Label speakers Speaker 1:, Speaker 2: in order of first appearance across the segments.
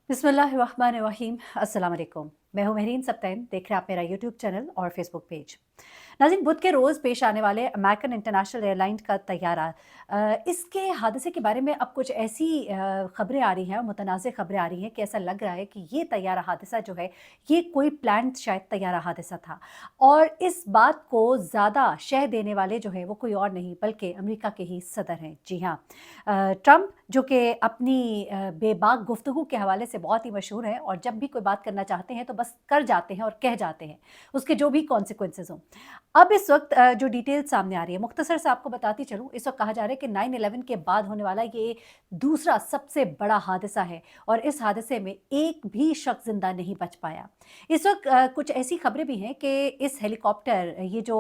Speaker 1: बिस्मिल्लाहिर्रहमानिर्रहीम। अस्सलाम वालेकुम। मैं हूं महरीन सब्तैन। देख रहे हैं आप मेरा यूट्यूब चैनल और फेसबुक पेज। नाज़रीन, बुध के रोज़ पेश आने वाले अमेरिकन इंटरनेशनल एयरलाइन का तैयारा, इसके हादसे के बारे में अब कुछ ऐसी खबरें आ रही हैं, मुतनाज़ खबरें आ रही हैं कि ऐसा लग रहा है कि ये तैयारा हादसा जो है, ये कोई प्लान्ड शायद तैयारा हादसा था। और इस बात को ज़्यादा शह देने वाले जो हैं वो कोई और नहीं बल्कि अमेरिका के ही सदर हैं। जी हाँ, ट्रंप जो कि अपनी बेबाक गुफ्तगू के हवाले से बहुत ही मशहूर हैं और जब भी कोई बात करना चाहते हैं तो बस कर जाते हैं और कह जाते हैं, उसके जो भी कॉन्सिक्वेंसेस हों। अब इस वक्त जो डिटेल सामने आ रही है, मुख्तसर से आपको बताती चलूँ। इस वक्त कहा जा रहा है कि 9/11 के बाद होने वाला ये दूसरा सबसे बड़ा हादसा है और इस हादसे में एक भी शख्स जिंदा नहीं बच पाया। इस वक्त कुछ ऐसी खबरें भी हैं कि इस हेलीकॉप्टर, ये जो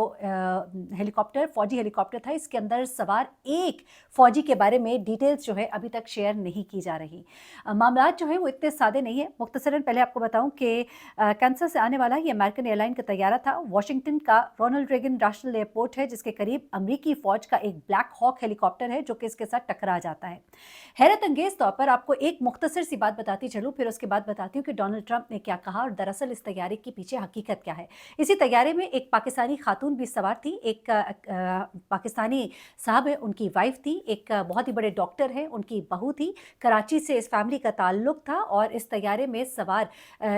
Speaker 1: हेलीकॉप्टर फौजी हेलीकॉप्टर था, इसके अंदर सवार एक फौजी के बारे में डिटेल्स जो है अभी तक शेयर नहीं की जा रही। मामलात जो है वो इतने सादे नहीं है। मुख्तसरन पहले आपको बताऊं कि कैंसर से आने वाला ये अमेरिकन एयरलाइन का तैयारा था। वाशिंगटन का रोनाल्ड रेगन नेशनल एयरपोर्ट है जिसके करीब अमरीकी फौज का एक ब्लैक हॉक हेलीकॉप्टर है जो कि इसके साथ टकरा जाता है। हैरत अंगेज तौर पर आपको एक मुख्तसर सी बात बताती चलूँ, फिर उसके बाद बताती हूँ कि डोनाल्ड ट्रंप ने क्या कहा और दरअसल इस तैयारे के पीछे हकीकत क्या है। इसी तैयारे में एक पाकिस्तानी खातून भी सवार थी। एक पाकिस्तानी साहब है, उनकी वाइफ थी, एक बहुत ही बड़े डॉक्टर हैं, उनकी बहू थी। कराची से इस फैमिली का ताल्लुक था और इस तैयारे में सवार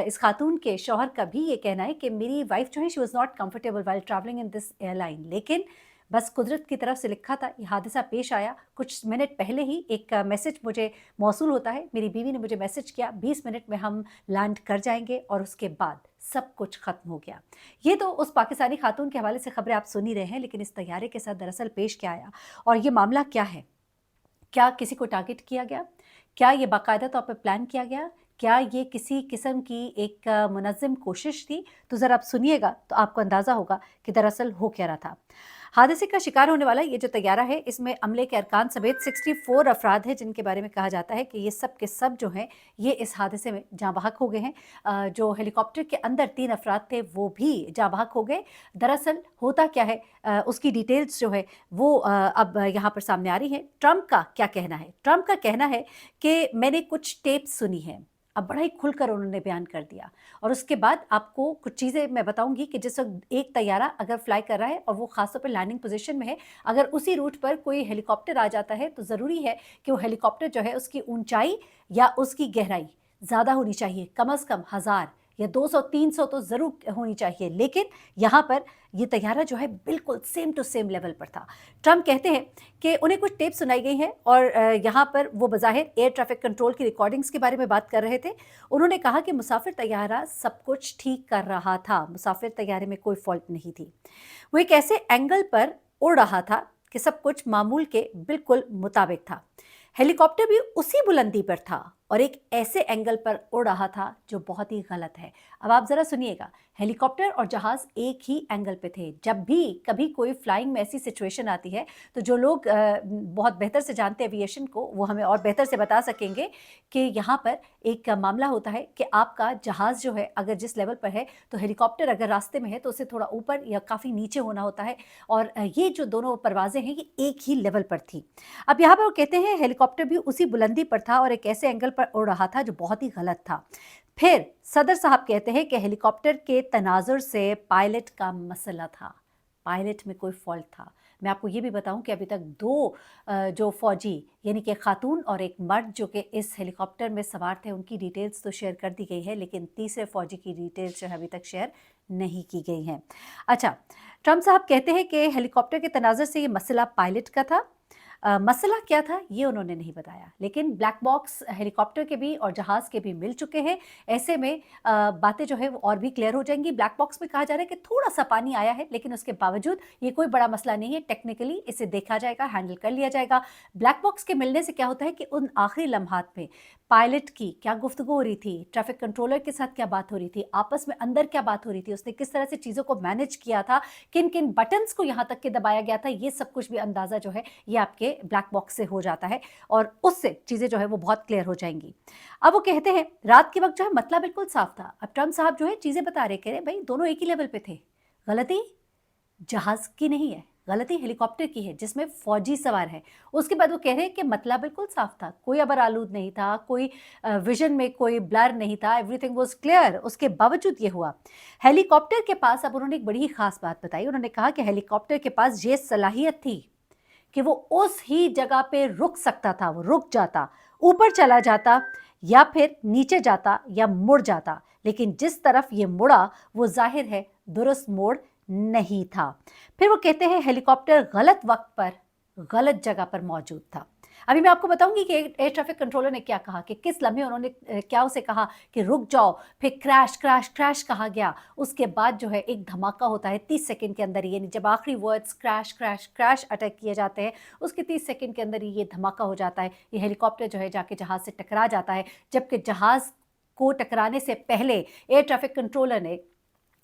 Speaker 1: इस खातून के शौहर का भी ये कहना है कि मेरी वाइफ जो है she was not comfortable while travelling in this airline. लेकिन बस कुदरत की तरफ से लिखा था, ये हादसा पेश आया। कुछ मिनट पहले ही एक मैसेज मुझे मौसूल होता है, मेरी बीवी ने मुझे मैसेज किया 20 मिनट में हम लैंड कर जाएंगे और उसके बाद सब कुछ खत्म हो गया। ये तो उस पाकिस्तानी खातून के हवाले से खबरें आप सुन ही रहे हैं, लेकिन इस तैयारे के साथ दरअसल पेश क्या आया और ये मामला क्या है? क्या किसी को टारगेट किया गया? क्या ये बाकायदा तौर पर प्लान किया गया? क्या ये किसी किस्म की एक मुनज़्ज़म कोशिश थी? तो ज़रा आप सुनिएगा तो आपको अंदाज़ा होगा कि दरअसल हो क्या रहा था। हादसे का शिकार होने वाला ये जो तैयारा है, इसमें अमले के अरकान समेत 64 अफराद हैं जिनके बारे में कहा जाता है कि ये सब के सब जो हैं ये इस हादसे में जाँ बहक हो गए हैं। जो हेलीकॉप्टर के अंदर 3 अफराद थे वो भी जाँ बहक हो गए। दरअसल होता क्या है, उसकी डिटेल्स जो है वो अब यहाँ पर सामने आ रही है। ट्रंप का क्या कहना है? ट्रंप का कहना है कि मैंने कुछ टेप सुनी है। अब बड़ा ही खुलकर उन्होंने बयान कर दिया और उसके बाद आपको कुछ चीज़ें मैं बताऊंगी कि जिस वक्त एक तैयारा अगर फ्लाई कर रहा है और वो खासतौर पर लैंडिंग पोजीशन में है, अगर उसी रूट पर कोई हेलीकॉप्टर आ जाता है तो ज़रूरी है कि वो हेलीकॉप्टर जो है उसकी ऊंचाई या उसकी गहराई ज़्यादा होनी चाहिए, कम से कम 1000 या 200-300 तो ज़रूर होनी चाहिए। लेकिन यहाँ पर ये तैयारा जो है बिल्कुल सेम टू सेम लेवल पर था। ट्रंप कहते हैं कि उन्हें कुछ टेप सुनाई गई हैं और यहाँ पर वो बज़ाहिर एयर ट्रैफिक कंट्रोल की रिकॉर्डिंग्स के बारे में बात कर रहे थे। उन्होंने कहा कि मुसाफिर तैयारा सब कुछ ठीक कर रहा था, मुसाफिर तैयारे में कोई फॉल्ट नहीं थी। वो एक ऐसे एंगल पर उड़ रहा था कि सब कुछ मामूल के बिल्कुल मुताबिक था। हेलीकॉप्टर भी उसी बुलंदी पर था और एक ऐसे एंगल पर उड़ रहा था जो बहुत ही गलत है। अब आप ज़रा सुनिएगा, हेलीकॉप्टर और जहाज़ एक ही एंगल पे थे। जब भी कभी कोई फ्लाइंग में ऐसी सिचुएशन आती है तो जो लोग बहुत बेहतर से जानते हैं एविएशन को, वो हमें और बेहतर से बता सकेंगे कि यहाँ पर एक मामला होता है कि आपका जहाज़ जो है अगर जिस लेवल पर है तो हेलीकॉप्टर अगर रास्ते में है तो उसे थोड़ा ऊपर या काफ़ी नीचे होना होता है और ये जो दोनों परवाज़ें हैं ये एक ही लेवल पर थी। अब यहाँ पर वो कहते हैं हेलीकॉप्टर भी उसी बुलंदी पर था और एक ऐसे एंगल पर उड़ रहा था जो बहुत ही गलत था। फिर सदर साहब कहते हैं कि हेलीकॉप्टर के तनाजुर से पायलट का मसला था, पायलट में कोई फॉल्ट था। मैं आपको ये भी बताऊं कि अभी तक 2 जो फौजी यानी कि खातून और एक मर्द जो कि इस हेलीकॉप्टर में सवार थे उनकी डिटेल्स तो शेयर कर दी गई है, लेकिन तीसरे फौजी की डिटेल्स जो है अभी तक शेयर नहीं की गई हैं। अच्छा, ट्रंप साहब कहते हैं कि हेलीकॉप्टर के तनाजुर से ये मसला पायलट का था। मसला क्या था ये उन्होंने नहीं बताया, लेकिन ब्लैक बॉक्स हेलीकॉप्टर के भी और जहाज़ के भी मिल चुके हैं। ऐसे में बातें जो है वो और भी क्लियर हो जाएंगी। ब्लैक बॉक्स में कहा जा रहा है कि थोड़ा सा पानी आया है, लेकिन उसके बावजूद ये कोई बड़ा मसला नहीं है। टेक्निकली इसे देखा जाएगा, हैंडल कर लिया जाएगा। ब्लैक बॉक्स के मिलने से क्या होता है कि उन आखिरी लम्हात में पायलट की क्या गुफ्तगू हो रही थी, ट्रैफिक कंट्रोलर के साथ क्या बात हो रही थी, आपस में अंदर क्या बात हो रही थी, उसने किस तरह से चीज़ों को मैनेज किया था, किन किन बटन्स को यहाँ तक के दबाया गया था, ये सब कुछ भी अंदाज़ा जो है ये आपके ब्लैक बॉक्स से हो जाता है और उससे चीज़ें जो है वो बहुत क्लियर हो जाएंगी। अब वो कहते हैं रात के वक्त जो है मतलब बिल्कुल साफ था। अब ट्रंप साहब जो है चीज़ें बता रहे, कह रहे भाई दोनों एक ही लेवल पे थे, गलती जहाज़ की नहीं है, गलती हेलीकॉप्टर की है जिसमें फ़ौजी सवार हैं। उसके बाद वो कह रहे हैं कि मतला बिल्कुल साफ था, कोई अबर-आलूद नहीं था, कोई विज़न में कोई ब्लर नहीं था, एवरीथिंग वाज़ क्लियर। उसके बावजूद ये हुआ। हेलीकॉप्टर के पास अब उन्होंने एक बड़ी ही ख़ास बात बताई। उन्होंने कहा कि हेलीकॉप्टर के पास ये सलाहियत थी कि वो उस ही जगह पे रुक सकता था, वो रुक जाता, ऊपर चला जाता या फिर नीचे जाता या मुड़ जाता। लेकिन जिस तरफ ये मुड़ा वो ज़ाहिर है दुरुस्त मोड़ नहीं था। फिर वो कहते हैं हेलीकॉप्टर गलत वक्त पर, गलत जगह पर मौजूद था। अभी मैं आपको बताऊंगी कि एयर ट्रैफिक कंट्रोलर ने क्या कहा, कि किस लम्हे उन्होंने क्या उसे कहा कि रुक जाओ, फिर क्रैश क्रैश क्रैश कहा गया। उसके बाद जो है एक धमाका होता है 30 सेकंड के अंदर ही, यानी जब आखिरी words crash crash crash attack किए जाते हैं उसके 30 सेकंड के अंदर ही ये धमाका हो जाता है। ये हेलीकॉप्टर जो है जाके जहाज़ से टकरा जाता है, जबकि जहाज़ को टकराने से पहले एयर ट्रैफिक कंट्रोलर ने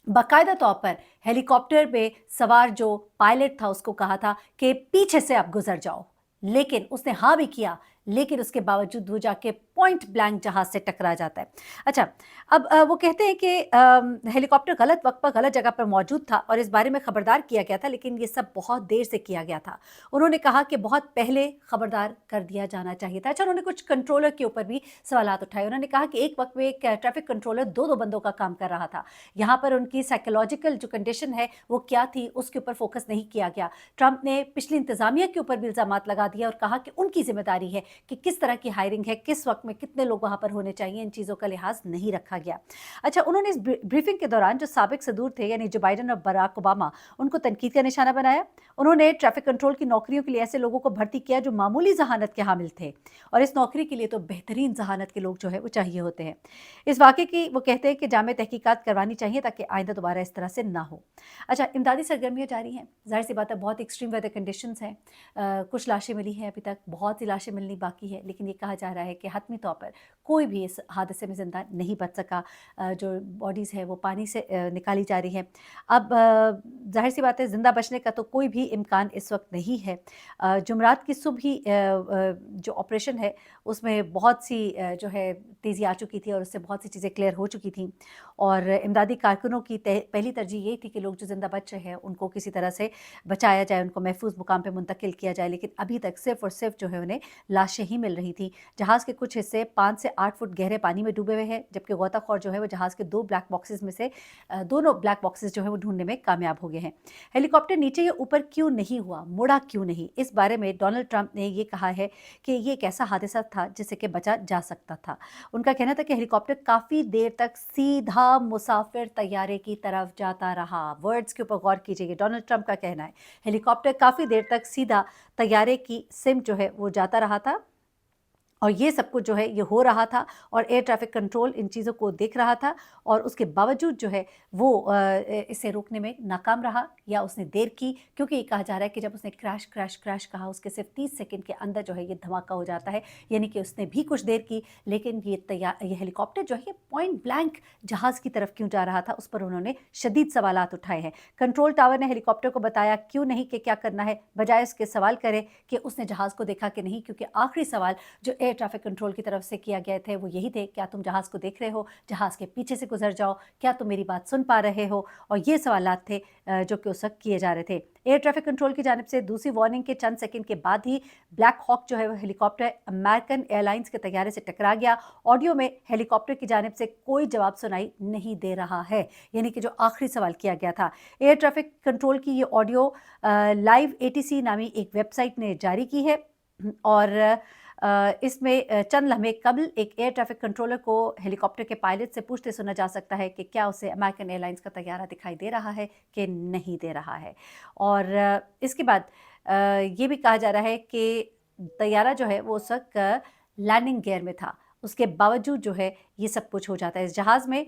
Speaker 1: बाकायदा तौर पर हेलीकॉप्टर में सवार जो पायलट था उसको कहा था कि पीछे से आप गुजर जाओ, लेकिन उसने हाँ भी किया, लेकिन उसके बावजूद वो जाके पॉइंट ब्लैंक जहाज से टकरा जाता है। अच्छा, अब वो कहते हैं कि हेलीकॉप्टर गलत वक्त पर गलत जगह पर मौजूद था और इस बारे में खबरदार किया गया था, लेकिन ये सब बहुत देर से किया गया था। उन्होंने कहा कि बहुत पहले खबरदार कर दिया जाना चाहिए था। अच्छा, उन्होंने कुछ कंट्रोलर के ऊपर भी सवालात उठाए। उन्होंने कहा कि एक वक्त में एक ट्रैफिक कंट्रोलर दो बंदों का काम कर रहा था। यहाँ पर उनकी साइकोलॉजिकल जो कंडीशन है वो क्या थी उसके ऊपर फोकस नहीं किया गया। ट्रंप ने पिछली इंतजामिया के ऊपर भी इल्ज़ामात लगा दिया और कहा कि उनकी जिम्मेदारी है कि किस तरह की हायरिंग है, किस वक्त में कितने लोग वहाँ पर होने चाहिए, इन चीज़ों का लिहाज नहीं रखा गया। अच्छा, उन्होंने इस ब्रीफिंग के दौरान जो साबिक सदूर थे यानी जो बाइडन और बराक ओबामा, उनको तनकीद का निशाना बनाया। उन्होंने ट्रैफिक कंट्रोल की नौकरियों के लिए ऐसे लोगों को भर्ती किया जो मामूली जहानत के हामिल थे, और इस नौकरी के लिए तो बेहतरीन जहानत के लोग जो है वो चाहिए होते हैं। इस वाक़े की वो कहते हैं कि जामे तहकीकात करवानी चाहिए ताकि आइंदा दोबारा इस तरह से ना हो। अच्छा, इमदादी सरगर्मियाँ जारी हैं। ज़ाहिर सी बात है बहुत एक्सट्रीम वेदर कंडीशंस हैं। कुछ लाशें मिली हैं अभी तक, बहुत सी लाशें मिलनी बाकी है, लेकिन ये कहा जा रहा है कि हतमी तौर पर कोई भी इस हादसे में ज़िंदा नहीं बच सका। जो बॉडीज़ है वो पानी से निकाली जा रही हैं। अब ज़ाहिर सी बात है ज़िंदा बचने का तो कोई भी इम्कान इस वक्त नहीं है। जुमरात की सुबह ही जो ऑपरेशन है उसमें बहुत सी जो है तेज़ी आ चुकी थी और उससे बहुत सी चीज़ें क्लियर हो चुकी थीं, और इमदादी कारकुनों की पहली तरजीह यही थी कि लोग जो ज़िंदा बच रहे हैं उनको किसी तरह से बचाया जाए, उनको महफूज मुकाम पे मुंतकिल किया जाए। लेकिन अभी तक सिर्फ़ और सिर्फ जो है उन्हें लाशें ही मिल रही थी। जहाज़ के कुछ हिस्से 5 से 8 फुट गहरे पानी में डूबे हुए हैं, जबकि गोताखोर जो है वो जहाज़ के 2 ब्लैक बॉक्सेस में से दोनों ब्लैक बॉक्सेस जो है वो ढूंढने में कामयाब हो गए हैं। हेलीकॉप्टर नीचे या ऊपर क्यों नहीं हुआ, मुड़ा क्यों नहीं, इस बारे में डोनाल्ड ट्रंप ने ये कहा है कि ये एक ऐसा हादसा था जिससे कि बचा जा सकता था। उनका कहना था कि हेलीकॉप्टर काफ़ी देर तक सीधा मुसाफिर तैयारे की तरफ जाता रहा। वर्ड्स के ऊपर गौर कीजिए, डोनाल्ड ट्रंप का कहना है हेलीकॉप्टर काफ़ी देर तक सीधा तैयारे की सिमत जो है वो जाता रहा था, और ये सब कुछ जो है ये हो रहा था और एयर ट्रैफिक कंट्रोल इन चीज़ों को देख रहा था, और उसके बावजूद जो है वो इसे रोकने में नाकाम रहा या उसने देर की, क्योंकि ये कहा जा रहा है कि जब उसने क्रैश क्रैश क्रैश कहा उसके सिर्फ 30 सेकंड के अंदर जो है ये धमाका हो जाता है, यानी कि उसने भी कुछ देर की, लेकिन ये हेलीकॉप्टर जो है ये पॉइंट ब्लैंक जहाज़ की तरफ क्यों जा रहा था उस पर उन्होंने शदीद सवालात उठाए हैं। कंट्रोल टावर ने हेलीकॉप्टर को बताया क्यों नहीं कि क्या करना है, बजाय इसके सवाल करे कि उसने जहाज़ को देखा कि नहीं, क्योंकि आखिरी सवाल जो एयर ट्रैफिक कंट्रोल की तरफ से किया गए थे वो यही थे, क्या तुम जहाज़ को देख रहे हो, जहाज़ के पीछे से गुजर जाओ, क्या तुम मेरी बात सुन पा रहे हो, और ये सवालात थे जो कि उस वक्त किए जा रहे थे। एयर ट्रैफिक कंट्रोल की जानिब से दूसरी वार्निंग के चंद सेकंड के बाद ही ब्लैक हॉक जो है वो हेलीकॉप्टर अमेरिकन एयरलाइंस के तैयारे से टकरा गया। ऑडियो में हेलीकॉप्टर की जानिब से कोई जवाब सुनाई नहीं दे रहा है, यानी कि जो आखिरी सवाल किया गया था। एयर ट्रैफिक कंट्रोल की ये ऑडियो लाइव ATC नामी एक वेबसाइट ने जारी की है, और इसमें चंद लम्हे कबल एक एयर ट्रैफिक कंट्रोलर को हेलीकॉप्टर के पायलट से पूछते सुना जा सकता है कि क्या उसे अमेरिकन एयरलाइंस का तैयारा दिखाई दे रहा है कि नहीं दे रहा है। और इसके बाद ये भी कहा जा रहा है कि तैयारा जो है वो उस वक्त लैंडिंग गियर में था, उसके बावजूद जो है ये सब कुछ हो जाता है। इस जहाज़ में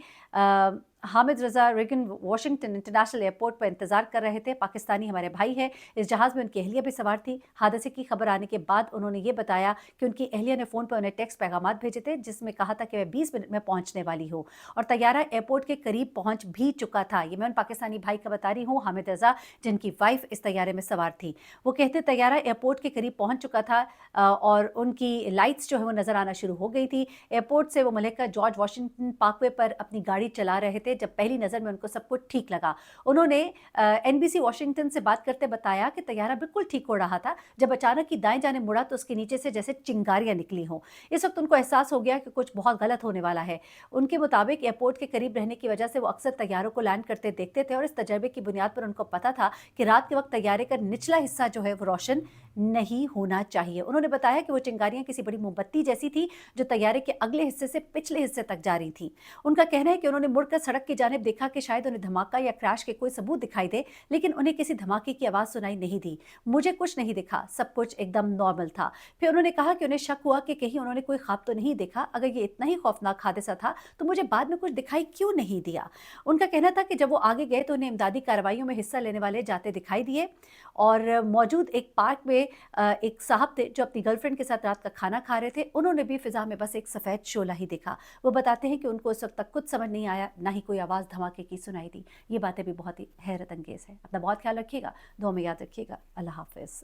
Speaker 1: हामिद रज़ा रेगन वाशिंगटन इंटरनेशनल एयरपोर्ट पर इंतज़ार कर रहे थे। पाकिस्तानी हमारे भाई हैं। इस जहाज़ में उनकी अहलिया भी सवार थी। हादसे की खबर आने के बाद उन्होंने ये बताया कि उनकी अहलिया ने फ़ोन पर उन्हें टेक्स्ट पैगामात भेजे थे जिसमें कहा था कि मैं 20 मिनट में पहुंचने वाली हूँ, और तैयारा एयरपोर्ट के करीब पहुंच भी चुका था। ये मैं उन पाकिस्तानी भाई का बता रही हूँ, हामिद रज़ा, जिनकी वाइफ इस तैयारे में सवार थी। वो कहते तैयारा एयरपोर्ट के करीब पहुँच चुका था और उनकी लाइट्स जो है वो नज़र आना शुरू हो गई थी। एयरपोर्ट से वो मलिका जॉर्ज वाशिंगटन पार्कवे पर अपनी गाड़ी चला रहे थे जब पहली नज़र में उनको सब कुछ ठीक लगा। उन्होंने एनबीसी वॉशिंगटन से बात करते बताया कि तैयारा बिल्कुल ठीक हो रहा था, जब अचानक ही दाएं जाने मुड़ा तो उसके नीचे से जैसे चिंगारियां निकली हों। इस वक्त उनको एहसास हो गया कि कुछ बहुत गलत होने वाला है। उनके मुताबिक एयरपोर्ट के करीब रहने की वजह से वो अक्सर तैयारों को लैंड करते देखते थे, और इस तजर्बे की बुनियाद पर उनको पता था कि रात के वक्त तैयारे का निचला हिस्सा जो है वो रोशन नहीं होना चाहिए। उन्होंने बताया कि वो चिंगारियां किसी बड़ी मोमबत्ती जैसी थी जो तैयारे के अगले हिस्से से पिछले हिस्से तक जा रही थी। उनका कहना है कि उन्होंने मुड़कर सड़क की जानिब देखा कि शायद उन्हें धमाका या क्रैश के कोई सबूत दिखाई दे, लेकिन उन्हें किसी धमाके की आवाज़ सुनाई नहीं दी। मुझे कुछ नहीं दिखा, सब कुछ एकदम नॉर्मल था। फिर उन्होंने कहा कि उन्हें शक हुआ कि कहीं उन्होंने कोई ख्वाब तो नहीं देखा। अगर ये इतना ही खौफनाक हादसा था तो मुझे बाद में कुछ दिखाई क्यों नहीं दिया। उनका कहना था कि जब वो आगे गए तो उन्हें इमदादी कार्रवाइयों में हिस्सा लेने वाले जाते दिखाई दिए, और मौजूद एक पार्क में एक साहब थे जो अपनी गर्लफ्रेंड के साथ रात का खाना खा रहे थे। उन्होंने भी फिजा में बस एक सफ़ेद शोला ही देखा। वो बताते हैं कि उनको उस वक्त तक कुछ समझ नहीं आया, ना ही कोई आवाज़ धमाके की सुनाई दी। ये बातें भी बहुत ही हैरत अंगेज़ है। अपना बहुत ख्याल रखिएगा, दुआ में याद रखिएगा। अल्लाह हाफ़िज़।